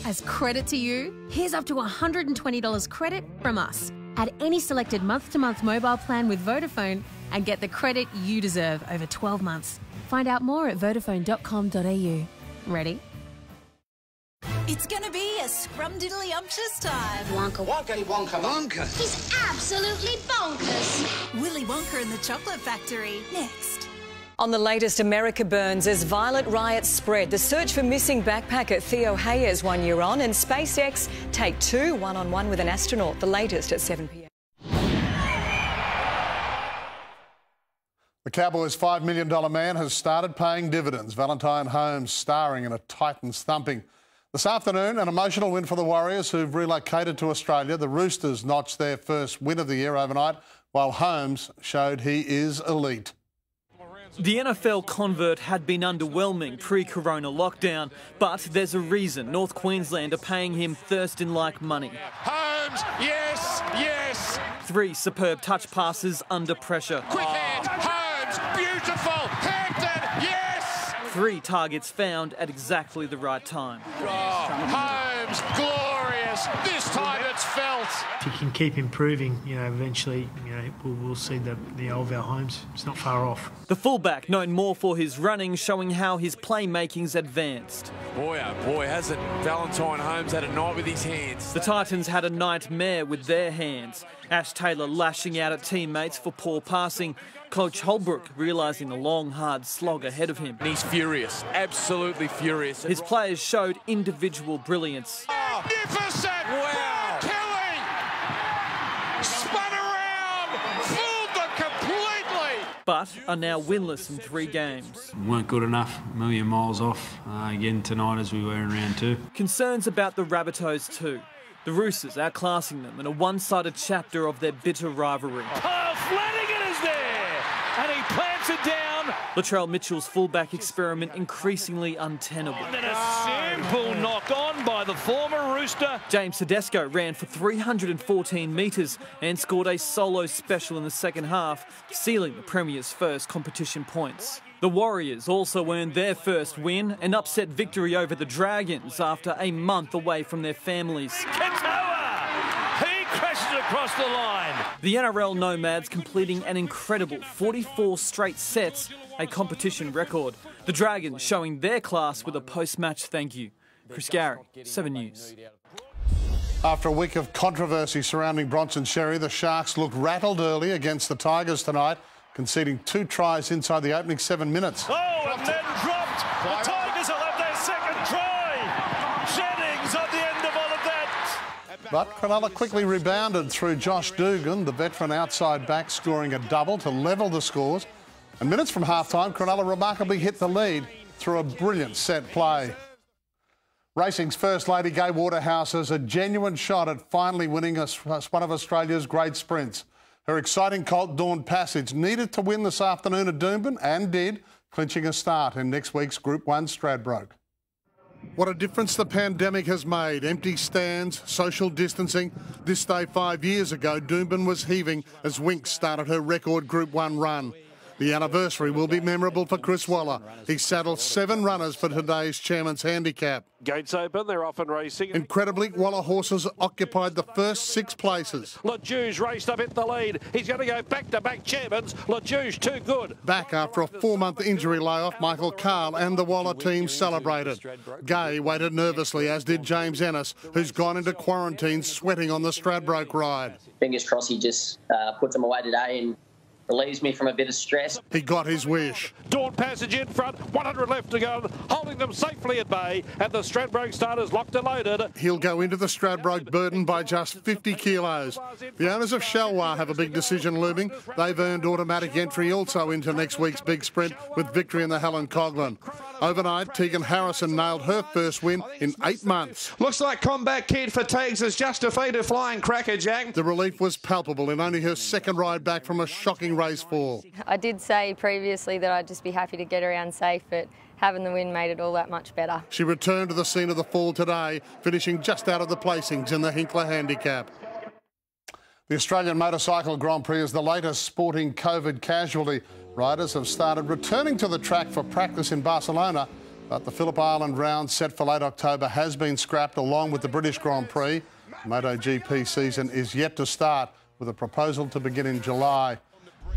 As credit to you, here's up to $120 credit from us. Add any selected month-to-month mobile plan with Vodafone and get the credit you deserve over 12 months. Find out more at vodafone.com.au. Ready? It's gonna be a scrumdiddly-umptious time. Wonka, Wonka, Wonka, Wonka. He's absolutely bonkers. Willy Wonka and the Chocolate Factory. Next. On the latest, America burns as violent riots spread. The search for missing backpacker Theo Hayes 1 year on, and SpaceX take 2 one-on-one with an astronaut. The latest at 7 p.m. The Cowboys' $5 million man has started paying dividends. Valentine Holmes starring in a Titans thumping. This afternoon, an emotional win for the Warriors, who've relocated to Australia. The Roosters notched their first win of the year overnight, while Holmes showed he is elite. The NFL convert had been underwhelming pre-corona lockdown, but there's a reason North Queensland are paying him Thurston-like money. Holmes, yes, yes. 3 superb touch passes under pressure. Quick hand, Holmes, beautiful, Hampton, yes. 3 targets found at exactly the right time. Oh, Holmes, glorious. This time it's felt. If you can keep improving, eventually, we'll see the old our Holmes. It's not far off. The fullback, known more for his running, showing how his playmaking's advanced. Boy, oh boy, hasn't Valentine Holmes had a night with his hands. The Titans had a nightmare with their hands. Ash Taylor lashing out at teammates for poor passing. Coach Holbrook realising the long, hard slog ahead of him. And he's furious, absolutely furious. His players showed individual brilliance. Magnificent! Wow! Kelly! Spun around! Fooled them completely! But are now winless in 3 games. Weren't good enough, a million miles off again tonight as we were in round 2. Concerns about the Rabbitohs too. The Roosters outclassing them in a one-sided chapter of their bitter rivalry. Kyle Flanagan is there! And he plants it down. Latrell Mitchell's fullback experiment increasingly untenable. And then a simple knock on by the former Rooster. James Tedesco ran for 314 metres and scored a solo special in the second half, sealing the Premier's first competition points. The Warriors also earned their first win, an upset victory over the Dragons after a month away from their families. He crashes across the line. The NRL Nomads completing an incredible 44 straight sets, a competition record. The Dragons showing their class with a post-match thank you. Chris Gary, 7 News. After a week of controversy surrounding Bronson Xerri, the Sharks looked rattled early against the Tigers tonight, conceding 2 tries inside the opening 7 minutes. Oh, and then dropped. The Tigers will have their second try. Jennings at the end of all of that. But Cronulla quickly rebounded through Josh Dugan, the veteran outside back, scoring a double to level the scores. And minutes from half-time, Cronulla remarkably hit the lead through a brilliant set play. Racing's First Lady Gay Waterhouse has a genuine shot at finally winning one of Australia's great sprints. Her exciting colt, Dawn Passage, needed to win this afternoon at Doomben and did, clinching a start in next week's Group 1 Stradbroke. What a difference the pandemic has made. Empty stands, social distancing. This day 5 years ago, Doomben was heaving as Winx started her record Group 1 run. The anniversary will be memorable for Chris Waller. He saddled 7 runners for today's Chairman's Handicap. Gates open, they're off and racing. Incredibly, Waller horses occupied the first 6 places. LeJeuge raced up at the lead. He's going to go back-to-back Chairmans. LeJeuge too good. Back after a 4-month injury layoff, Michael Carl and the Waller team celebrated. Gay waited nervously, as did James Ennis, who's gone into quarantine sweating on the Stradbroke ride. Fingers crossed he just puts them away today and relieves me from a bit of stress. He got his wish. Dawn Passage in front, 100 left to go, holding them safely at bay, and the Stradbroke starters locked and loaded. He'll go into the Stradbroke burdened by just 50 kilos. The owners of Chalwa have a big decision looming. They've earned automatic entry also into next week's big sprint with victory in the Helen Coghlan. Overnight, Tegan Harrison nailed her first win in 8 months. Looks like Combat Kid Fatigues has just defeated Flying Crackerjack. The relief was palpable in only her second ride back from a shocking race fall. I did say previously that I'd just be happy to get around safe, but having the win made it all that much better. She returned to the scene of the fall today, finishing just out of the placings in the Hinkler Handicap. The Australian Motorcycle Grand Prix is the latest sporting COVID casualty. Riders have started returning to the track for practice in Barcelona, but the Phillip Island round set for late October has been scrapped along with the British Grand Prix. The MotoGP season is yet to start, with a proposal to begin in July.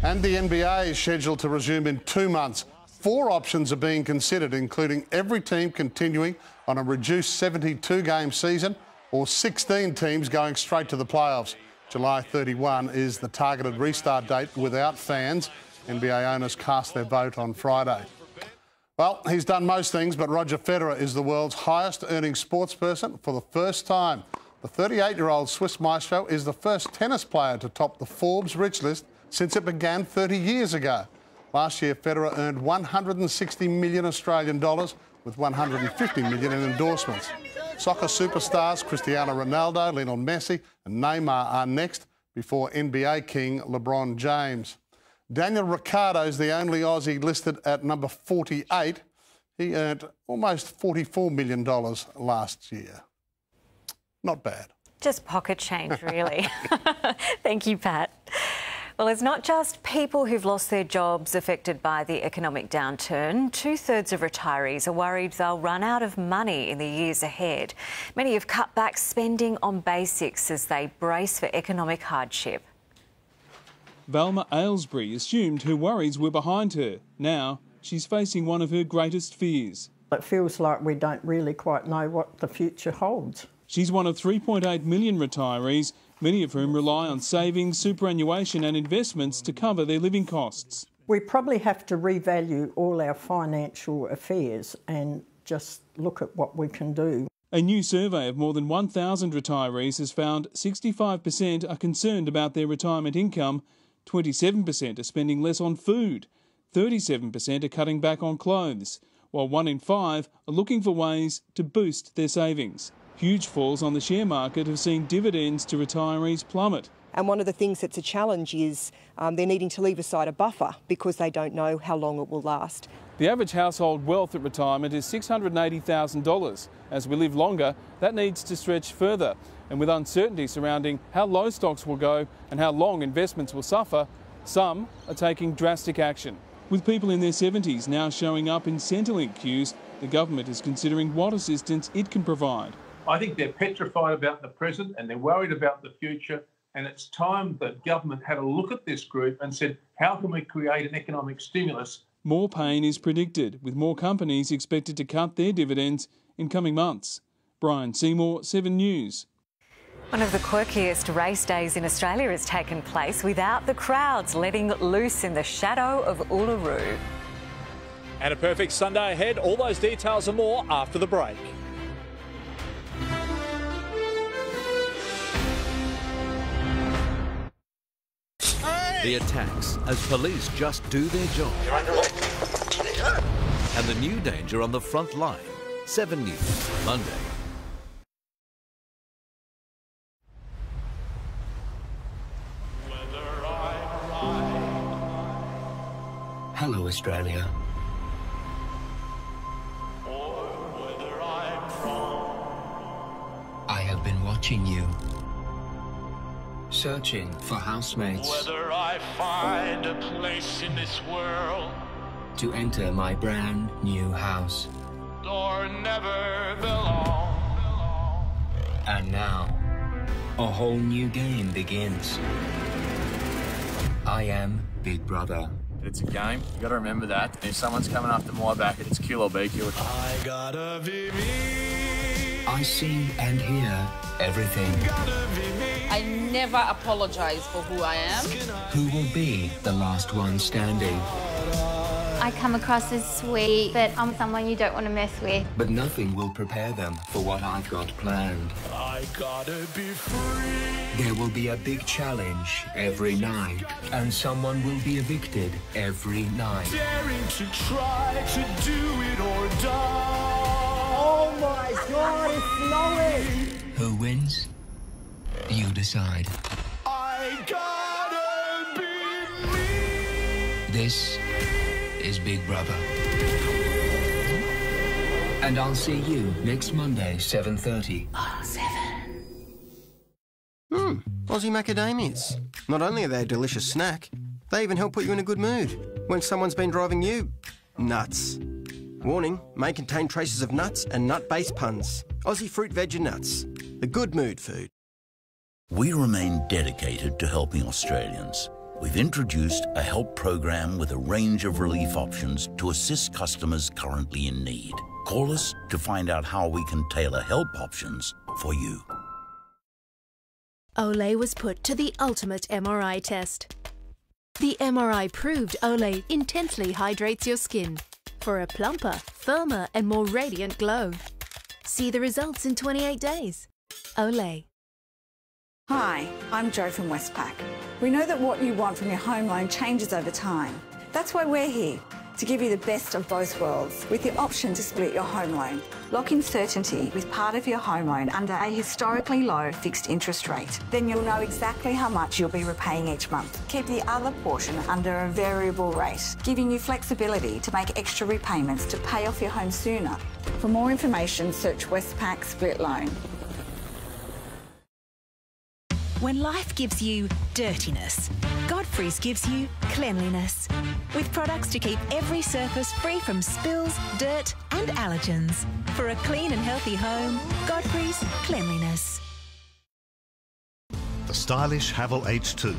And the NBA is scheduled to resume in 2 months. 4 options are being considered, including every team continuing on a reduced 72-game season or 16 teams going straight to the playoffs. July 31 is the targeted restart date without fans. NBA owners cast their vote on Friday. Well, he's done most things, but Roger Federer is the world's highest-earning sportsperson for the first time. The 38-year-old Swiss maestro is the first tennis player to top the Forbes rich list since it began 30 years ago. Last year, Federer earned 160 million Australian dollars with 150 million in endorsements. Soccer superstars Cristiano Ronaldo, Lionel Messi and Neymar are next, before NBA king LeBron James. Daniel Ricciardo's the only Aussie listed at number 48. He earned almost $44 million last year. Not bad. Just pocket change, really. Thank you, Pat. Well, it's not just people who've lost their jobs affected by the economic downturn. 2/3 of retirees are worried they'll run out of money in the years ahead. Many have cut back spending on basics as they brace for economic hardship. Velma Aylesbury assumed her worries were behind her. Now she's facing one of her greatest fears. It feels like we don't really quite know what the future holds. She's one of 3.8 million retirees, many of whom rely on savings, superannuation and investments to cover their living costs. We probably have to revalue all our financial affairs and just look at what we can do. A new survey of more than 1,000 retirees has found 65% are concerned about their retirement income, 27% are spending less on food, 37% are cutting back on clothes, while 1 in 5 are looking for ways to boost their savings. Huge falls on the share market have seen dividends to retirees plummet. And one of the things that's a challenge is they're needing to leave aside a buffer because they don't know how long it will last. The average household wealth at retirement is $680,000. As we live longer, that needs to stretch further. And with uncertainty surrounding how low stocks will go and how long investments will suffer, some are taking drastic action. With people in their 70s now showing up in Centrelink queues, the government is considering what assistance it can provide. I think they're petrified about the present and they're worried about the future, and it's time that government had a look at this group and said, how can we create an economic stimulus? More pain is predicted, with more companies expected to cut their dividends in coming months. Brian Seymour, 7 News. One of the quirkiest race days in Australia has taken place without the crowds letting loose in the shadow of Uluru. And a perfect Sunday ahead. All those details and more after the break. The attacks as police just do their job. And the new danger on the front line. 7 News, Monday. Hello, Australia. I have been watching you. Searching for housemates. Whether I find a place in this world to enter my brand new house. or never belong. And now, a whole new game begins. I am Big Brother. It's a game. You got to remember that. If someone's coming after my back, it's kill or be killed. I gotta be me. I see and hear everything. I never apologize for who I am. Who will be the last one standing? I come across as sweet, but I'm someone you don't want to mess with. But nothing will prepare them for what I've got planned. I gotta be free. There will be a big challenge every night, and someone will be evicted every night. Daring to try to do it or die. Oh my God, it's snowing! Who wins? You decide. I gotta be me. This is Big Brother. And I'll see you next Monday, 7:30. Oh, 7. Aussie macadamias. Not only are they a delicious snack, they even help put you in a good mood when someone's been driving you nuts. Warning, may contain traces of nuts and nut-based puns. Aussie fruit, veg and nuts. The good mood food. We remain dedicated to helping Australians. We've introduced a help program with a range of relief options to assist customers currently in need. Call us to find out how we can tailor help options for you. Olay was put to the ultimate MRI test. The MRI proved Olay intensely hydrates your skin for a plumper, firmer and more radiant glow. See the results in 28 days. Olay. Hi, I'm Jo from Westpac. We know that what you want from your home loan changes over time. That's why we're here, to give you the best of both worlds with the option to split your home loan. Lock in certainty with part of your home loan under a historically low fixed interest rate. Then you'll know exactly how much you'll be repaying each month. Keep the other portion under a variable rate, giving you flexibility to make extra repayments to pay off your home sooner. For more information, search Westpac Split Loan. When life gives you dirtiness, Godfrey's gives you cleanliness. With products to keep every surface free from spills, dirt and allergens. For a clean and healthy home, Godfrey's Cleanliness. The stylish Haval H2,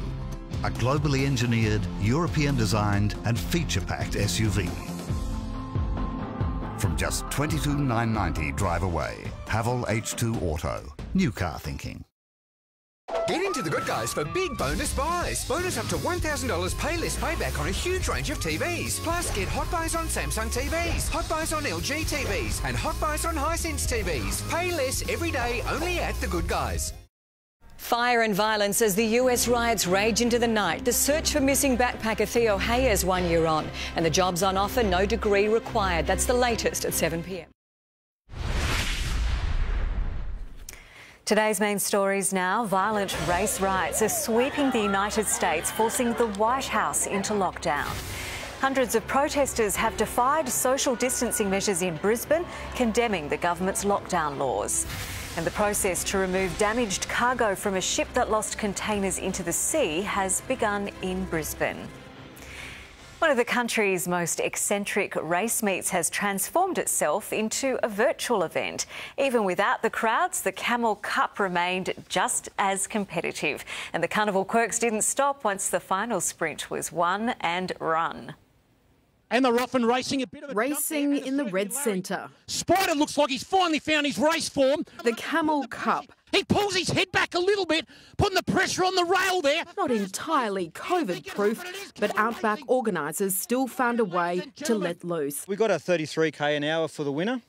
a globally engineered, European designed and feature-packed SUV. From just $22,990 drive away. Haval H2 Auto. New car thinking. Get into The Good Guys for big bonus buys. Bonus up to $1,000 pay less payback on a huge range of TVs. Plus, get hot buys on Samsung TVs, hot buys on LG TVs, and hot buys on Hisense TVs. Pay less every day only at The Good Guys. Fire and violence as the US riots rage into the night. The search for missing backpacker Theo Hayes 1 year on. And the jobs on offer, no degree required. That's the latest at 7 p.m. Today's main stories now. Violent race riots are sweeping the United States, forcing the White House into lockdown. Hundreds of protesters have defied social distancing measures in Brisbane, condemning the government's lockdown laws. And the process to remove damaged cargo from a ship that lost containers into the sea has begun in Brisbane. One of the country's most eccentric race meets has transformed itself into a virtual event. Even without the crowds, the Camel Cup remained just as competitive. And the carnival quirks didn't stop once the final sprint was won and run. And they're often racing a bit of a racing in the red centre. Spider looks like he's finally found his race form. The Camel Cup. He pulls his head back a little bit, putting the pressure on the rail there. Not entirely COVID-proof, but Outback organisers still found a way to let loose. We got a 33k an hour for the winner.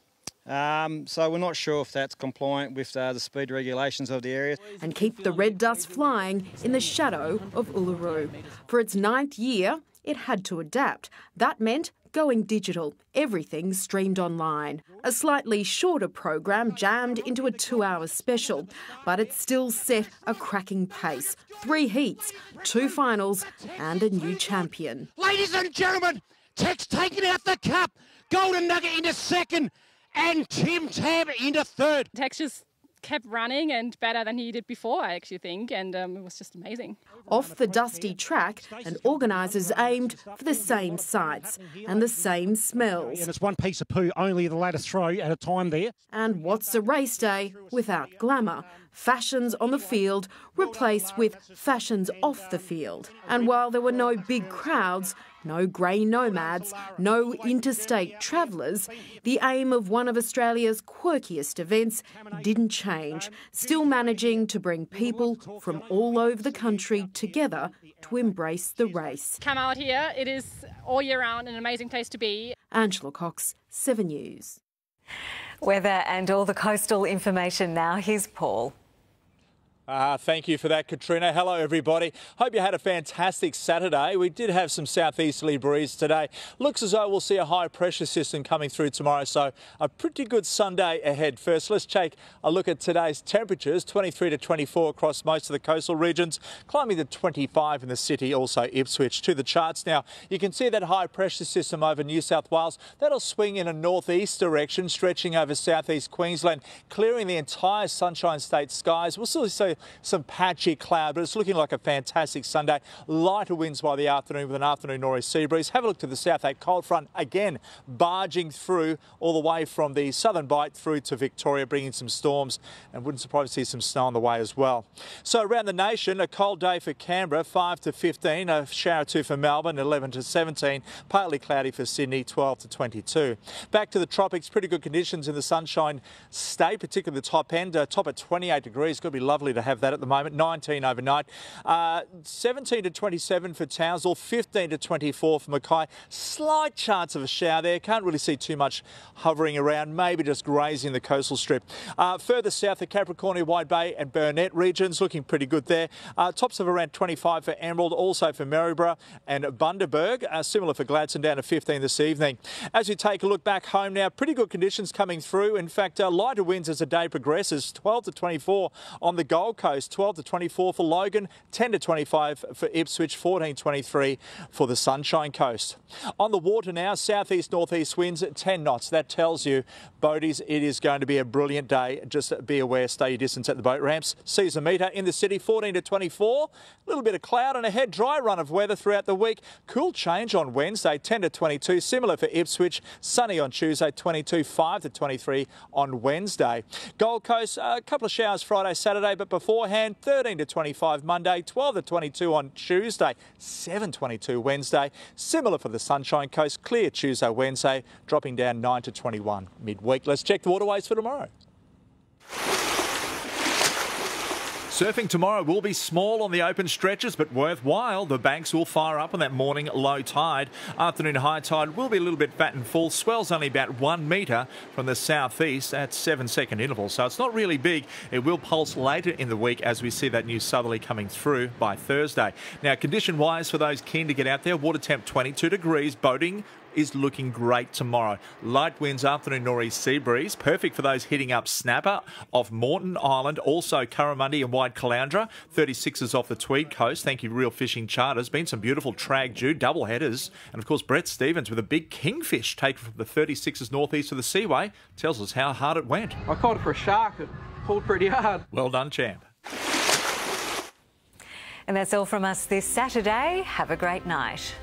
So we're not sure if that's compliant with the speed regulations of the area. And keep the red dust flying in the shadow of Uluru. For its 9th year, it had to adapt. That meant going digital, everything streamed online. A slightly shorter program jammed into a 2-hour special, but it still set a cracking pace. 3 heats, 2 finals and a new champion. Ladies and gentlemen, Tex taking out the cup, Golden Nugget into second and Tim Tab into third. Tex just kept running and better than he did before, I actually think, and it was just amazing. Off the dusty track, and organisers aimed for the same sights and the same smells. And it's one piece of poo, only the latest throw at a time there. And what's a race day without glamour? Fashions on the field replaced with fashions off the field. And while there were no big crowds, no grey nomads, no interstate travellers, the aim of one of Australia's quirkiest events didn't change, still managing to bring people from all over the country together to embrace the race. Come out here, it is all year round an amazing place to be. Angela Cox, 7 News. Weather and all the coastal information now. Here's Paul. Thank you for that, Katrina. Hello, everybody. Hope you had a fantastic Saturday. We did have some southeasterly breeze today. Looks as though we'll see a high pressure system coming through tomorrow, so a pretty good Sunday ahead. First, let's take a look at today's temperatures. 23 to 24 across most of the coastal regions, climbing to 25 in the city, also Ipswich. To the charts now, you can see that high pressure system over New South Wales. That'll swing in a northeast direction, stretching over southeast Queensland, clearing the entire Sunshine State skies. We'll still see some patchy cloud, but it's looking like a fantastic Sunday. Lighter winds by the afternoon with an afternoon northeast sea breeze. Have a look to the south. That cold front again barging through all the way from the southern bight through to Victoria, bringing some storms, and wouldn't surprise to see some snow on the way as well. So around the nation, a cold day for Canberra, 5 to 15, a shower or two for Melbourne, 11 to 17, partly cloudy for Sydney, 12 to 22. Back to the tropics, pretty good conditions in the Sunshine State, particularly the top end, top at 28 degrees. Going to be lovely to have that at the moment. 19 overnight. 17 to 27 for Townsville, 15 to 24 for Mackay. Slight chance of a shower there. Can't really see too much hovering around, maybe just grazing the coastal strip. Further south, the Capricornia, Wide Bay and Burnett regions looking pretty good there. Tops of around 25 for Emerald, also for Maryborough and Bundaberg. Similar for Gladstone, down to 15 this evening. As we take a look back home now, pretty good conditions coming through. In fact, lighter winds as the day progresses. 12 to 24 on the Gold Coast, 12 to 24 for Logan, 10 to 25 for Ipswich, 14 to 23 for the Sunshine Coast. On the water now, southeast northeast winds at 10 knots. That tells you, boaties, it is going to be a brilliant day. Just be aware, stay your distance at the boat ramps. Seas a metre in the city, 14 to 24. A little bit of cloud and ahead, dry run of weather throughout the week. Cool change on Wednesday, 10 to 22. Similar for Ipswich. Sunny on Tuesday, 22, 5 to 23 on Wednesday. Gold Coast, a couple of showers Friday, Saturday, but beforehand, 13 to 25 Monday, 12 to 22 on Tuesday, 7:22 Wednesday. Similar for the Sunshine Coast, clear Tuesday, Wednesday, dropping down 9 to 21 midweek. Let's check the waterways for tomorrow. Surfing tomorrow will be small on the open stretches, but worthwhile. The banks will fire up on that morning low tide. Afternoon high tide will be a little bit fat and full. Swells only about 1 metre from the southeast at 7-second intervals, so it's not really big. It will pulse later in the week as we see that new southerly coming through by Thursday. Now, condition-wise for those keen to get out there, water temp 22 degrees. Boating is looking great tomorrow. Light winds, afternoon northeast sea breeze, perfect for those hitting up Snapper off Moreton Island, also Curramundi and Wide Caloundra. 36ers off the Tweed coast. Thank you, Real Fishing Charters. Been some beautiful Trag Jude double headers, and of course Brett Stevens with a big kingfish taken from the 36ers northeast of the Seaway tells us how hard it went. I caught it for a shark. It pulled pretty hard. Well done, champ. And that's all from us this Saturday. Have a great night.